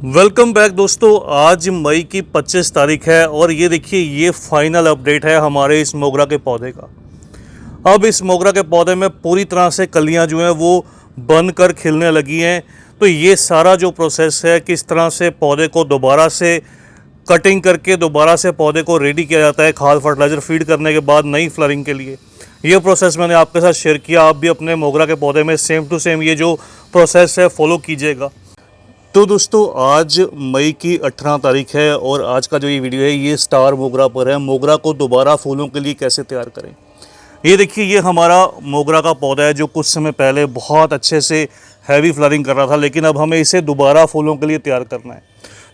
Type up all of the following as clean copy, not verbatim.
Welcome back दोस्तों। आज मई की 25 तारीख है और ये देखिए ये फाइनल अपडेट है हमारे इस मोगरा के पौधे का। अब इस मोगरा के पौधे में पूरी तरह से कलियां जो हैं वो बनकर खिलने लगी हैं। तो ये सारा जो प्रोसेस है, किस तरह से पौधे को दोबारा से कटिंग करके दोबारा से पौधे को रेडी किया जाता है खाद फर्टिलाइज़र फीड करने के बाद नई फ्लरिंग के लिए, ये प्रोसेस मैंने आपके साथ शेयर किया। आप भी अपने मोगरा के पौधे में सेम टू सेम ये जो प्रोसेस है फॉलो कीजिएगा। तो दोस्तों आज मई की 18 तारीख है और आज का जो ये वीडियो है ये स्टार मोगरा पर है। मोगरा को दोबारा फूलों के लिए कैसे तैयार करें। ये देखिए ये हमारा मोगरा का पौधा है जो कुछ समय पहले बहुत अच्छे से हैवी फ्लरिंग कर रहा था, लेकिन अब हमें इसे दोबारा फूलों के लिए तैयार करना है।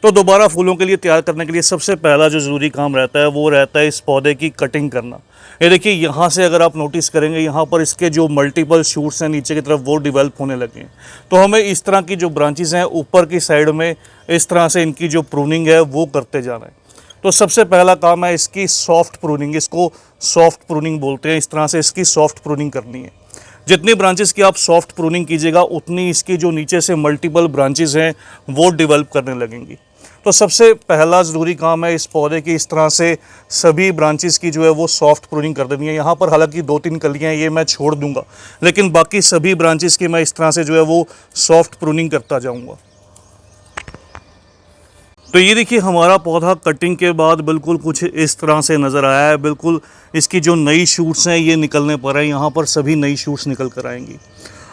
तो दोबारा फूलों के लिए तैयार करने के लिए सबसे पहला जो ज़रूरी काम रहता है वो रहता है इस पौधे की कटिंग करना। ये देखिए यहाँ से अगर आप नोटिस करेंगे यहाँ पर इसके जो मल्टीपल शूट्स हैं नीचे की तरफ वो डेवलप होने लगे हैं। तो हमें इस तरह की जो ब्रांचेस हैं ऊपर की साइड में इस तरह से इनकी जो प्रूनिंग है वो करते जाना है। तो सबसे पहला काम है इसकी सॉफ्ट प्रूनिंग, इसको सॉफ्ट प्रूनिंग बोलते हैं। इस तरह से इसकी सॉफ्ट प्रूनिंग करनी है। जितनी ब्रांचेस की आप सॉफ्ट प्रूनिंग कीजिएगा उतनी इसकी जो नीचे से मल्टीपल ब्रांचेस हैं वो डेवलप करने लगेंगी। तो सबसे पहला ज़रूरी काम है इस पौधे की इस तरह से सभी ब्रांचेस की जो है वो सॉफ्ट प्रूनिंग कर देनी है। यहाँ पर हालांकि 2-3 कलियाँ ये मैं छोड़ दूंगा, लेकिन बाकी सभी ब्रांचेस की मैं इस तरह से जो है वो सॉफ्ट प्रूनिंग करता जाऊँगा। तो ये देखिए हमारा पौधा कटिंग के बाद बिल्कुल कुछ इस तरह से नज़र आया है। बिल्कुल इसकी जो नई शूट्स हैं ये निकलने पर है, यहाँ पर सभी नई शूट्स निकल कर आएंगी।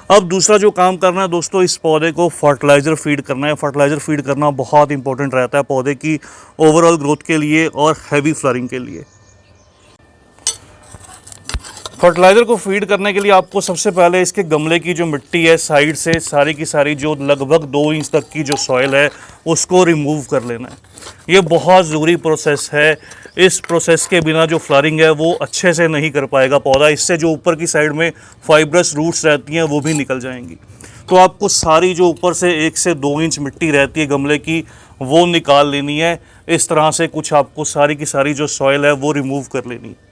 अब दूसरा जो काम करना है दोस्तों, इस पौधे को फर्टिलाइज़र फीड करना है। फर्टिलाइज़र फीड करना बहुत इंपॉर्टेंट रहता है पौधे की ओवरऑल ग्रोथ के लिए और हैवी फ्लरिंग के लिए। फर्टिलाइज़र को फीड करने के लिए आपको सबसे पहले इसके गमले की जो मिट्टी है साइड से सारी की सारी जो लगभग 2 इंच तक की जो सॉइल है उसको रिमूव कर लेना है। ये बहुत ज़रूरी प्रोसेस है। इस प्रोसेस के बिना जो फ्लरिंग है वो अच्छे से नहीं कर पाएगा पौधा। इससे जो ऊपर की साइड में फाइब्रस रूट्स रहती हैं वो भी निकल जाएंगी। तो आपको सारी जो ऊपर से 1 से 2 इंच मिट्टी रहती है गमले की वो निकाल लेनी है। इस तरह से कुछ आपको सारी की सारी जो सॉइल है वो रिमूव कर लेनी है।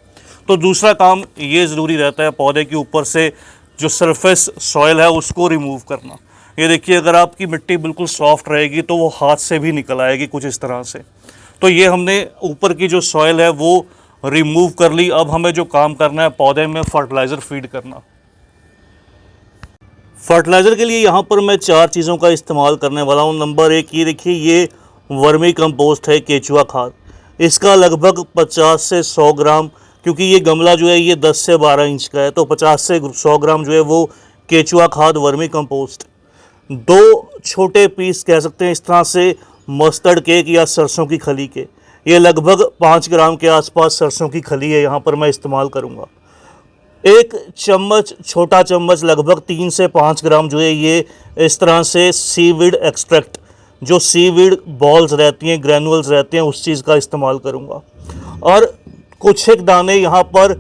तो दूसरा काम ये ज़रूरी रहता है पौधे के ऊपर से जो सरफेस सॉइल है उसको रिमूव करना। ये देखिए अगर आपकी मिट्टी बिल्कुल सॉफ्ट रहेगी तो वो हाथ से भी निकल आएगी कुछ इस तरह से। तो ये हमने ऊपर की जो सॉइल है वो रिमूव कर ली। अब हमें जो काम करना है पौधे में फर्टिलाइज़र फीड करना। फर्टिलाइज़र के लिए यहाँ पर मैं 4 चीज़ों का इस्तेमाल करने वाला हूँ। नंबर 1 ये देखिए ये वर्मी कंपोस्ट है, केचुआ खाद। इसका लगभग 50 से 100 ग्राम, क्योंकि ये गमला जो है ये 10 से 12 इंच का है, तो 50 से 100 ग्राम जो है वो केचुआ खाद वर्मी कंपोस्ट। 2 छोटे पीस कह सकते हैं इस तरह से मस्टर्ड केक या सरसों की खली के। ये लगभग 5 ग्राम के आसपास सरसों की खली है यहाँ पर मैं इस्तेमाल करूँगा। 1 चम्मच छोटा चम्मच लगभग 3 से 5 ग्राम जो है ये इस तरह से सीवीड एक्सट्रैक्ट, जो सीवीड बॉल्स रहती हैं, ग्रैनुअल्स रहते हैं, उस चीज़ का इस्तेमाल करूँगा। और कुछ एक दाने यहाँ पर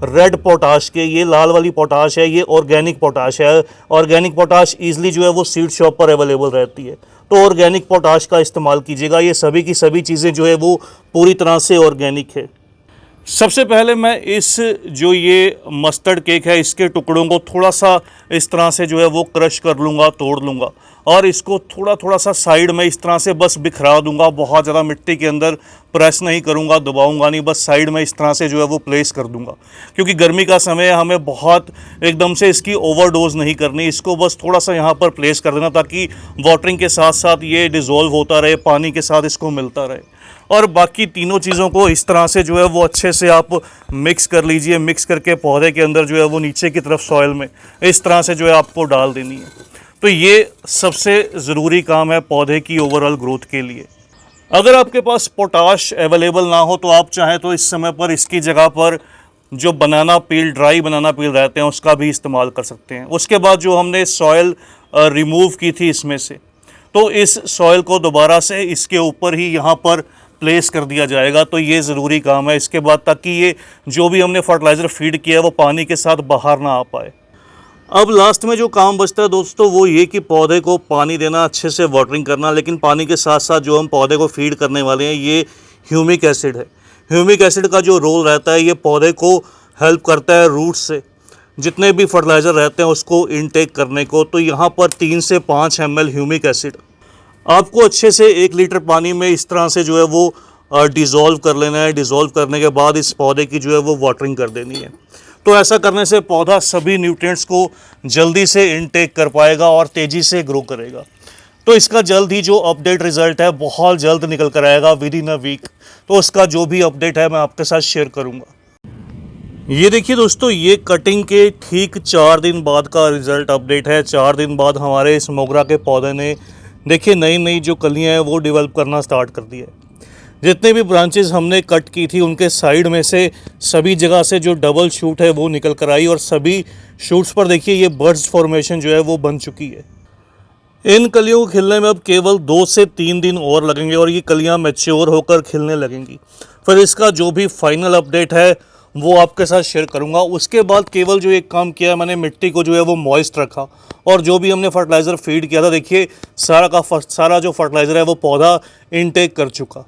रेड पोटाश के, ये लाल वाली पोटाश है, ये ऑर्गेनिक पोटाश है। ऑर्गेनिक पोटाश ईजिली जो है वो सीड शॉप पर अवेलेबल रहती है, तो ऑर्गेनिक पोटाश का इस्तेमाल कीजिएगा। ये सभी की सभी चीज़ें जो है वो पूरी तरह से ऑर्गेनिक है। सबसे पहले मैं इस जो ये मस्टर्ड केक है इसके टुकड़ों को थोड़ा सा इस तरह से जो है वो क्रश कर लूँगा, तोड़ लूँगा और इसको थोड़ा थोड़ा सा साइड में इस तरह से बस बिखरा दूंगा। बहुत ज़्यादा मिट्टी के अंदर प्रेस नहीं करूँगा, दबाऊँगा नहीं, बस साइड में इस तरह से जो है वो प्लेस कर दूँगा। क्योंकि गर्मी का समय है, हमें बहुत एकदम से इसकी ओवरडोज नहीं करनी। इसको बस थोड़ा सा यहाँ पर प्लेस कर देना ताकि वाटरिंग के साथ साथ ये डिज़ोल्व होता रहे, पानी के साथ इसको मिलता रहे। और बाकी तीनों चीज़ों को इस तरह से जो है वो अच्छे से आप मिक्स कर लीजिए। मिक्स करके पौधे के अंदर जो है वो नीचे की तरफ सॉइल में इस तरह से जो है आपको डाल देनी है। तो ये सबसे ज़रूरी काम है पौधे की ओवरऑल ग्रोथ के लिए। अगर आपके पास पोटाश अवेलेबल ना हो तो आप चाहें तो इस समय पर इसकी जगह पर जो बनाना पील, ड्राई बनाना पील रहते हैं उसका भी इस्तेमाल कर सकते हैं। उसके बाद जो हमने सॉइल रिमूव की थी इसमें से, तो इस सॉइल को दोबारा से इसके ऊपर ही यहाँ पर प्लेस कर दिया जाएगा। तो ये ज़रूरी काम है इसके बाद, ताकि ये जो भी हमने फर्टिलाइज़र फीड किया है वो पानी के साथ बाहर ना आ पाए। अब लास्ट में जो काम बचता है दोस्तों वो ये कि पौधे को पानी देना, अच्छे से वाटरिंग करना। लेकिन पानी के साथ साथ जो हम पौधे को फीड करने वाले हैं ये ह्यूमिक एसिड है। ह्यूमिक एसिड का जो रोल रहता है ये पौधे को हेल्प करता है रूट्स से जितने भी फर्टिलाइज़र रहते हैं उसको इनटेक करने को। तो यहाँ पर 3 से 5 ml ह्यूमिक एसिड आपको अच्छे से 1 लीटर पानी में इस तरह से जो है वो डिज़ोल्व कर लेना है। डिज़ोल्व करने के बाद इस पौधे की जो है वो वाटरिंग कर देनी है। तो ऐसा करने से पौधा सभी न्यूट्रिएंट्स को जल्दी से इनटेक कर पाएगा और तेज़ी से ग्रो करेगा। तो इसका जल्द ही जो अपडेट रिज़ल्ट है बहुत जल्द निकल कर आएगा, विद इन अ वीक। तो उसका जो भी अपडेट है मैं आपके साथ शेयर करूँगा। ये देखिए दोस्तों, ये कटिंग के ठीक 4 दिन बाद का रिज़ल्ट अपडेट है। 4 दिन बाद हमारे इस मोगरा के पौधे ने देखिए नई नई जो कलियां हैं वो डेवलप करना स्टार्ट कर दी है। जितने भी ब्रांचेस हमने कट की थी उनके साइड में से सभी जगह से जो डबल शूट है वो निकल कर आई और सभी शूट्स पर देखिए ये बर्ड्स फॉर्मेशन जो है वो बन चुकी है। इन कलियों को खिलने में अब केवल 2 से 3 दिन और लगेंगे और ये कलियां मैच्योर होकर खिलने लगेंगी। फिर इसका जो भी फाइनल अपडेट है वो आपके साथ शेयर करूंगा। उसके बाद केवल जो एक काम किया मैंने, मिट्टी को जो है वो मॉइस्ट रखा और जो भी हमने फर्टिलाइज़र फीड किया था देखिए सारा जो फर्टिलाइज़र है वो पौधा इनटेक कर चुका।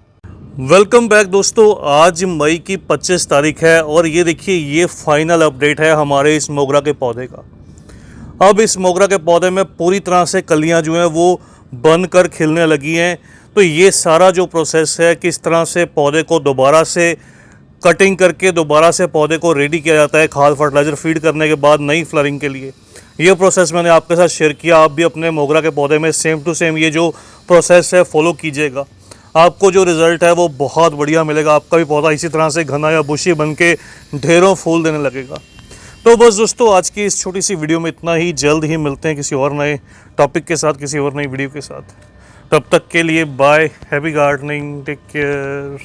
वेलकम बैक दोस्तों, आज मई की 25 तारीख है और ये देखिए ये फाइनल अपडेट है हमारे इस मोगरा के पौधे का। अब इस मोगरा के पौधे में पूरी तरह से कलियां जो हैं वो बन कर खिलने लगी हैं। तो ये सारा जो प्रोसेस है, किस तरह से पौधे को दोबारा से कटिंग करके दोबारा से पौधे को रेडी किया जाता है खाद फर्टिलाइज़र फीड करने के बाद नई फ्लरिंग के लिए, ये प्रोसेस मैंने आपके साथ शेयर किया। आप भी अपने मोगरा के पौधे में सेम टू सेम ये जो प्रोसेस है फॉलो कीजिएगा। आपको जो रिज़ल्ट है वो बहुत बढ़िया मिलेगा। आपका भी पौधा इसी तरह से घना या बुशी बन के ढेरों फूल देने लगेगा। तो बस दोस्तों, आज की इस छोटी सी वीडियो में इतना ही। जल्द ही मिलते हैं किसी और नए टॉपिक के साथ, किसी और नई वीडियो के साथ। तब तक के लिए bye, happy gardening, take care.